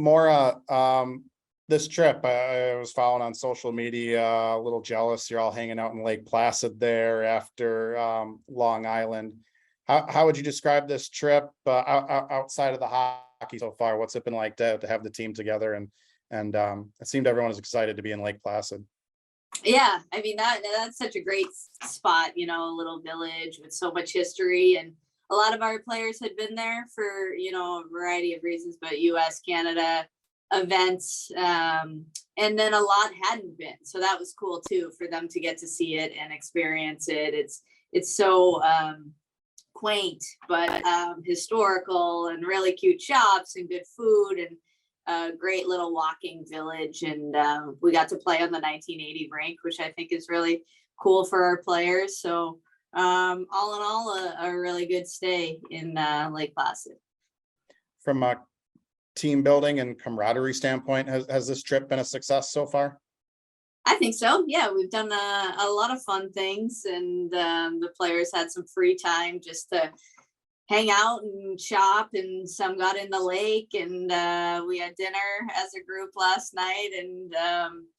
Maura, this trip, I was following on social media, a little jealous. You're all hanging out in Lake Placid there after Long Island. How would you describe this trip outside of the hockey so far? What's it been like to have the team together? And it seemed everyone was excited to be in Lake Placid. Yeah, I mean that's such a great spot, a little village with so much history, and a lot of our players had been there for a variety of reasons, but U.S., Canada events, and then a lot hadn't been, so that was cool too for them to get to see it and experience it. It's so quaint, but historical, and really cute shops and good food, and a great little walking village. And we got to play on the 1980 rink, which I think is really cool for our players. So all in all, a really good stay in Lake Placid. From a team building and camaraderie standpoint, has this trip been a success so far? I think so. Yeah, we've done a lot of fun things, and the players had some free time just to hang out and shop, and some got in the lake, and we had dinner as a group last night. And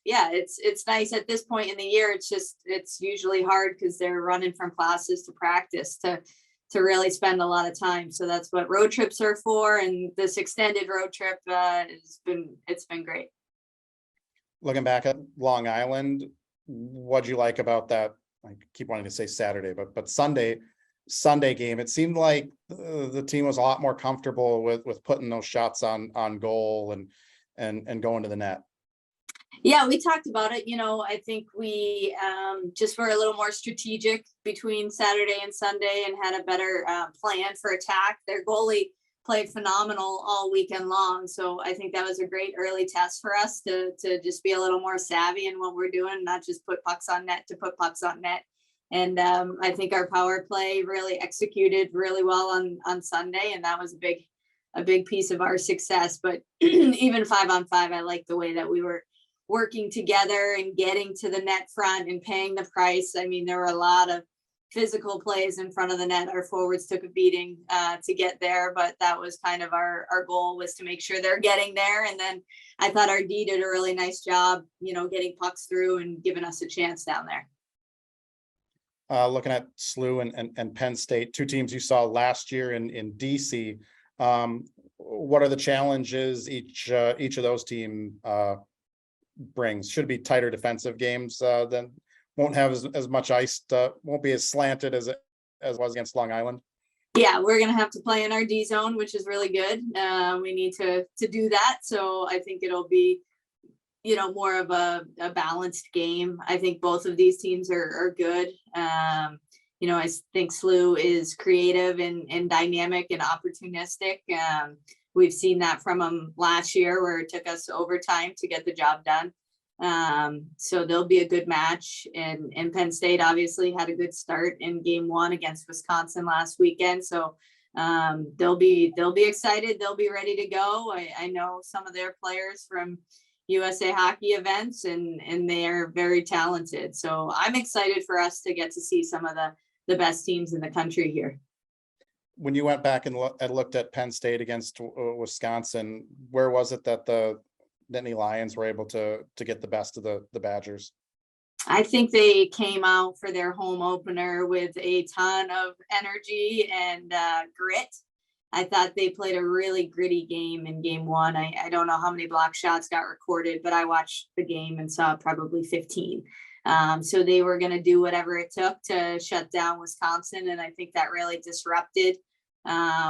yeah, it's nice at this point in the year. It's usually hard because they're running from classes to practice to really spend a lot of time. So that's what road trips are for, and this extended road trip it's been great. Looking back at Long Island, what'd you like about that? I keep wanting to say Saturday, but Sunday game, it seemed like the team was a lot more comfortable with putting those shots on goal and going to the net. Yeah, we talked about it. I think we just were a little more strategic between Saturday and Sunday, and had a better plan for attack. Their goalie played phenomenal all weekend long, so I think that was a great early test for us to just be a little more savvy in what we're doing, not just put pucks on net to put pucks on net. And I think our power play really executed really well on Sunday, and that was a big piece of our success. But even 5-on-5, I like the way that we were working together and getting to the net front and paying the price. I mean, there were a lot of physical plays in front of the net. Our forwards took a beating to get there, but that was kind of our goal, was to make sure they're getting there. And then I thought our D did a really nice job, getting pucks through and giving us a chance down there. Looking at SLU and Penn State, two teams you saw last year in DC. What are the challenges each of those team brings? Should be tighter defensive games, then won't have as much ice, won't be as slanted as it was against Long Island. Yeah, we're gonna have to play in our D zone, which is really good. We need to do that, so I think it'll be more of a balanced game. I think both of these teams are good. I think SLU is creative and dynamic and opportunistic. We've seen that from them last year, where it took us overtime to get the job done. So they'll be a good match. And Penn State obviously had a good start in game 1 against Wisconsin last weekend. So they'll be excited. They'll be ready to go. I know some of their players from USA Hockey events, and they are very talented. So I'm excited for us to get to see some of the best teams in the country here. When you went back and looked at Penn State against Wisconsin, where was it that the Nittany Lions were able to get the best of the Badgers? I think they came out for their home opener with a ton of energy and grit. I thought they played a really gritty game in game 1. I don't know how many block shots got recorded, but I watched the game and saw probably 15. So they were going to do whatever it took to shut down Wisconsin. And I think that really disrupted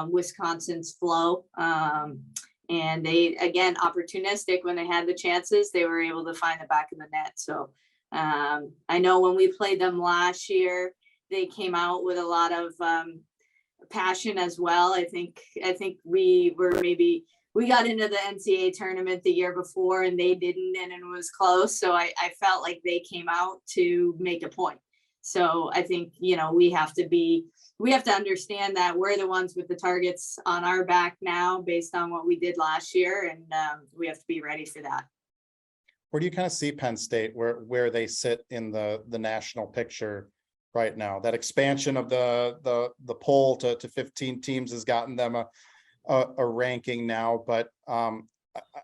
Wisconsin's flow. And they, again, opportunistic when they had the chances, they were able to find the back of the net. So I know when we played them last year, they came out with a lot of passion as well. I think we got into the NCAA tournament the year before, and they didn't, and it was close. So I felt like they came out to make a point. So I think, we have to understand that we're the ones with the targets on our back now based on what we did last year. And we have to be ready for that. Where do you kind of see Penn State, where they sit in the national picture right now? That expansion of the poll to 15 teams has gotten them a ranking now, but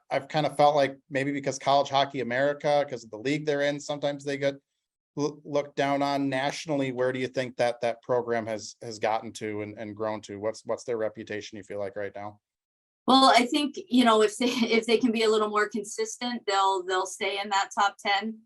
I've kind of felt like maybe because College Hockey America, because of the league they're in, sometimes they get looked down on nationally. Where do you think that that program has gotten to and grown to? What's their reputation, you feel like, right now? Well, I think, if they can be a little more consistent, they'll stay in that top 10.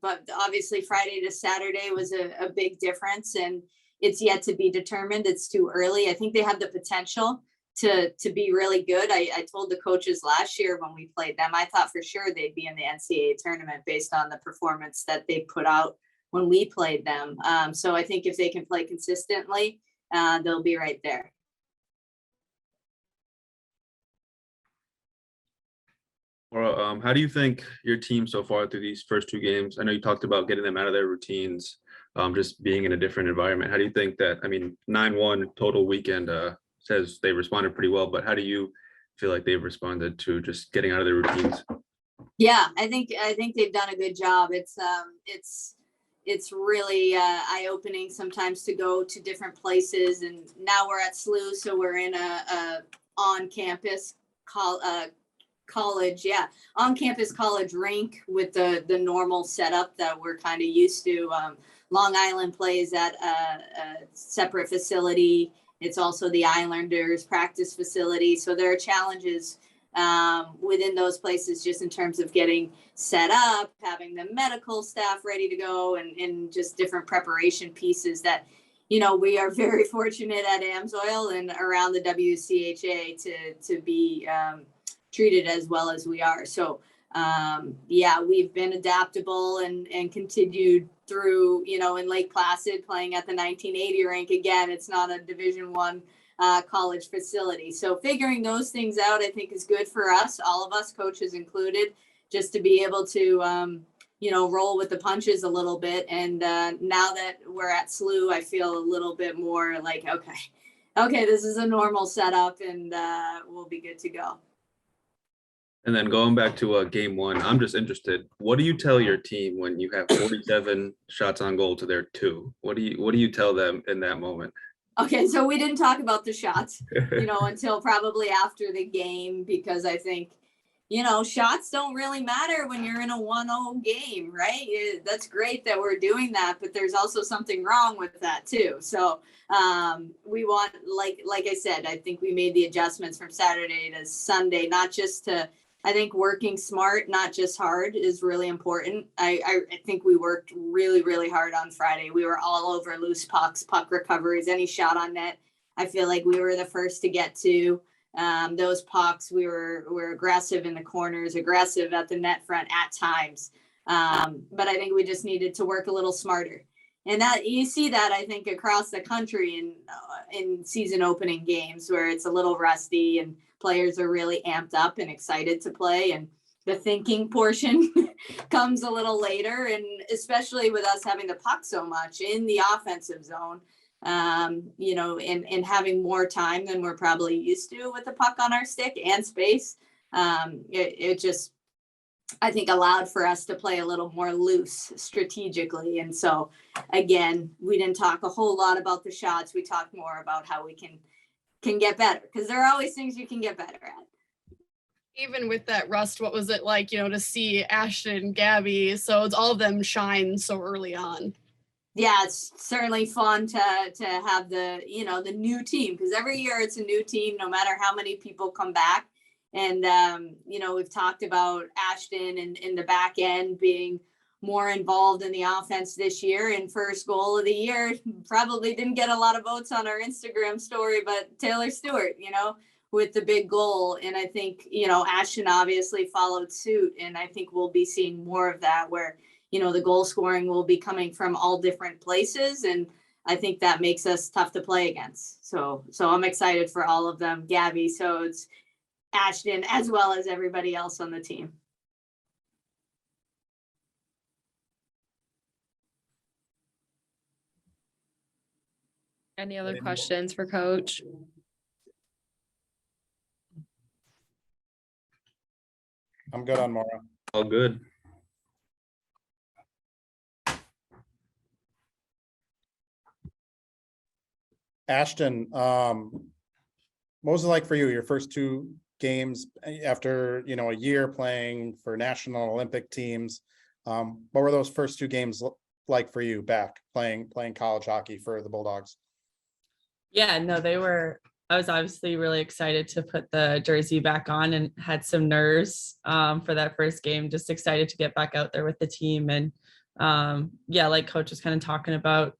But obviously Friday to Saturday was a big difference, and it's yet to be determined. It's too early. I think they have the potential to be really good. I told the coaches last year when we played them, I thought for sure they'd be in the NCAA tournament based on the performance that they put out when we played them. So I think if they can play consistently, they'll be right there. Well, how do you think your team so far through these first two games? I know you talked about getting them out of their routines, just being in a different environment. How do you think that, 9-1 total weekend says they responded pretty well, but how do you feel like they've responded to just getting out of their routines? Yeah, I think they've done a good job. It's really eye-opening sometimes to go to different places, and now we're at SLU, so we're in a on-campus college, on-campus college rink with the normal setup that we're kind of used to. Long Island plays at a separate facility. It's also the Islanders practice facility. So there are challenges within those places just in terms of getting set up, having the medical staff ready to go, and just different preparation pieces that, we are very fortunate at AMSOIL and around the WCHA to be treated as well as we are. So we've been adaptable and continued through, in Lake Placid playing at the 1980 rink. Again, it's not a Division I college facility. So figuring those things out, I think, is good for us, all of us, coaches included, just to be able to, roll with the punches a little bit. And now that we're at SLU, I feel a little bit more like, okay, this is a normal setup, and we'll be good to go. And then going back to game one, I'm just interested. What do you tell your team when you have 47 shots on goal to their 2? What do you tell them in that moment? Okay, so we didn't talk about the shots, until probably after the game, because I think, shots don't really matter when you're in a 1-0 game, right? That's great that we're doing that, but there's also something wrong with that too. So we want, like I said, I think we made the adjustments from Saturday to Sunday, not just to, I think working smart, not just hard, is really important. I think we worked really, really hard on Friday. We were all over loose pucks, puck recoveries, any shot on net. I feel like we were the first to get to those pucks. We're aggressive in the corners, aggressive at the net front at times. But I think we just needed to work a little smarter. And that you see that, I think, across the country in season opening games where it's a little rusty and players are really amped up and excited to play, and the thinking portion comes a little later. And especially with us having the puck so much in the offensive zone, and having more time than we're probably used to with the puck on our stick and space, it just, I think, allowed for us to play a little more loose strategically. And so, again, we didn't talk a whole lot about the shots. We talked more about how we can get better, because there are always things you can get better at. Even with that rust, what was it like, to see Ashton, Gabby, so it's all of them shine so early on? Yeah, it's certainly fun to have the new team, because every year it's a new team, no matter how many people come back. And, we've talked about Ashton and in the back end being more involved in the offense this year, and first goal of the year probably didn't get a lot of votes on our Instagram story, but Taylor Stewart, with the big goal. And I think, Ashton obviously followed suit, and I think we'll be seeing more of that where, the goal scoring will be coming from all different places. And I think that makes us tough to play against. So I'm excited for all of them. Gabby, so it's Ashton, as well as everybody else on the team. Any other questions for Coach? I'm good on Mora. All good. Ashton, what was it like for you, your first two games after, a year playing for national Olympic teams. What were those first two games like for you back playing college hockey for the Bulldogs? Yeah, no, I was obviously really excited to put the jersey back on and had some nerves for that first game, just excited to get back out there with the team. And yeah, like coach was kind of talking about,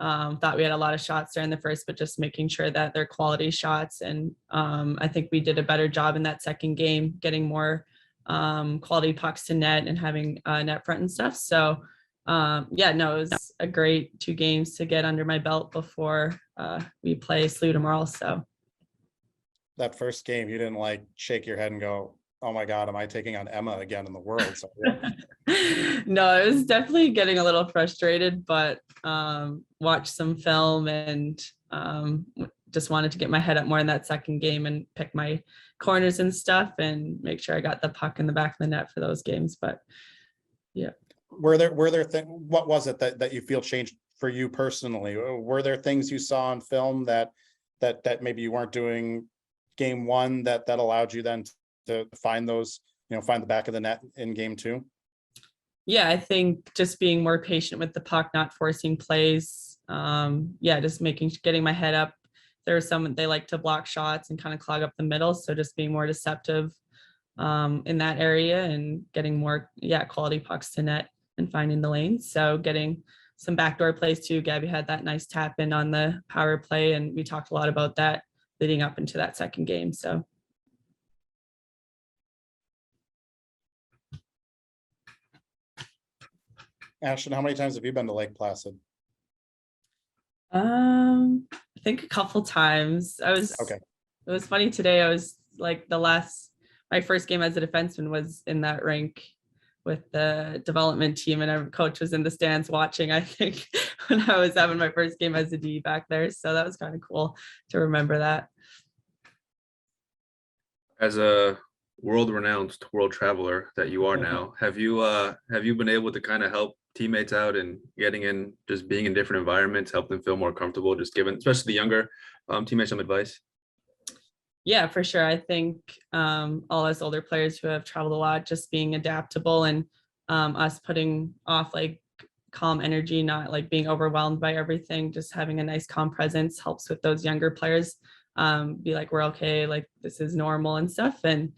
thought we had a lot of shots there in the first, but just making sure that they're quality shots. And I think we did a better job in that second game, getting more quality pucks to net and having net front and stuff. So yeah, no, it was a great 2 games to get under my belt before we play SLU tomorrow. So That first game, you didn't like shake your head and go, "Oh my God, am I taking on Emma again in the world?" So, yeah. no, I was definitely getting a little frustrated, but watched some film and just wanted to get my head up more in that second game and pick my corners and stuff and make sure I got the puck in the back of the net for those games. But yeah. Were there what was it that you feel changed for you personally? Were there things you saw on film that maybe you weren't doing game one that allowed you then to find those, find the back of the net in game two? Yeah, I think just being more patient with the puck, not forcing plays. Yeah, just getting my head up. There are some, they like to block shots and kind of clog up the middle. So just being more deceptive in that area and getting more, quality pucks to net and finding the lanes. So getting some backdoor plays too. Gabby had that nice tap in on the power play, and we talked a lot about that leading up into that second game. So Ashton, how many times have you been to Lake Placid? I think a couple times. Okay. It was funny today. I was like my first game as a defenseman was in that rink with the development team, and our coach was in the stands watching, I think, when I was having my first game as a D back there. So that was kind of cool to remember that. As a world-renowned world traveler that you are now, have you been able to kind of help teammates out and just being in different environments, help them feel more comfortable, just giving, especially the younger teammates, some advice? Yeah, for sure. I think all us older players who have traveled a lot, just being adaptable and us putting off like calm energy, not like being overwhelmed by everything, just having a nice calm presence helps with those younger players. Be like, we're okay, like this is normal and stuff. And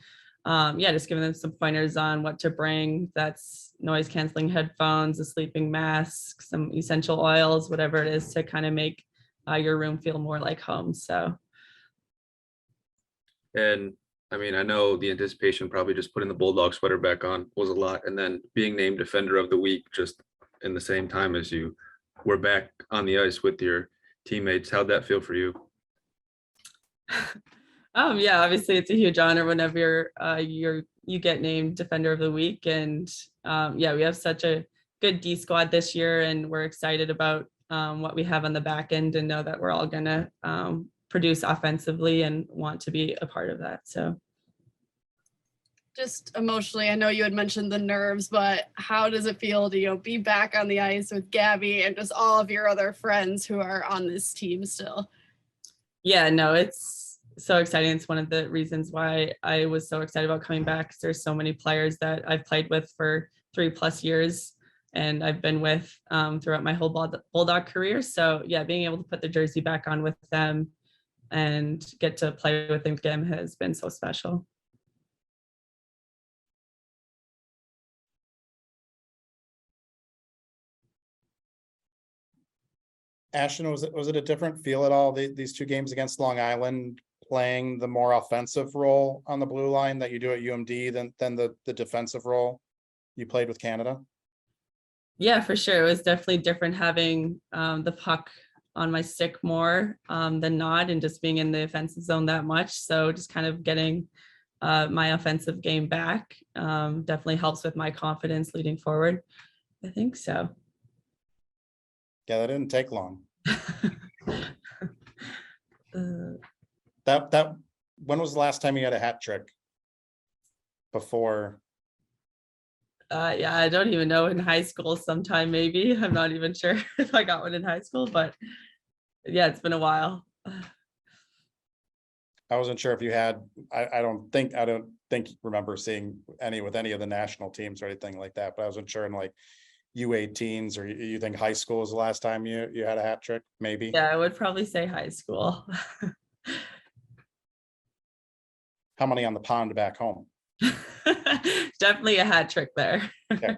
yeah, just giving them some pointers on what to bring. That's noise canceling headphones, a sleeping mask, some essential oils, whatever it is to kind of make your room feel more like home. So. And I mean, I know the anticipation, probably just putting the Bulldog sweater back on was a lot. And then being named Defender of the Week just in the same time as you were back on the ice with your teammates. How'd that feel for you? Yeah, obviously it's a huge honor whenever you get named Defender of the Week. And yeah, we have such a good D squad this year, and we're excited about what we have on the back end and know that we're all gonna produce offensively and want to be a part of that. So just emotionally, I know you had mentioned the nerves, but how does it feel to, be back on the ice with Gabby and just all of your other friends who are on this team still? Yeah, no, it's so exciting. It's one of the reasons why I was so excited about coming back, because there's so many players that I've played with for 3+ years and I've been with throughout my whole Bulldog career. So yeah, being able to put the jersey back on with them and get to play with them again has been so special. Ashton, was it a different feel at all, these 2 games against Long Island, playing the more offensive role on the blue line that you do at UMD than the defensive role you played with Canada? Yeah, for sure. It was definitely different having the puck on my stick more than not, and just being in the offensive zone that much. So just kind of getting my offensive game back definitely helps with my confidence leading forward. I think so. Yeah, that didn't take long. Uh, That when was the last time you had a hat trick? Before? yeah, I don't even know. In high school sometime, maybe. I'm not even sure if I got one in high school, but yeah, it's been a while. I wasn't sure if you had, I don't think remember seeing any with any of the national teams or anything like that, but I wasn't sure in like U18s or you think high school was the last time you had a hat trick, maybe? Yeah, I would probably say high school. How many on the pond back home? Definitely a hat trick there. Okay.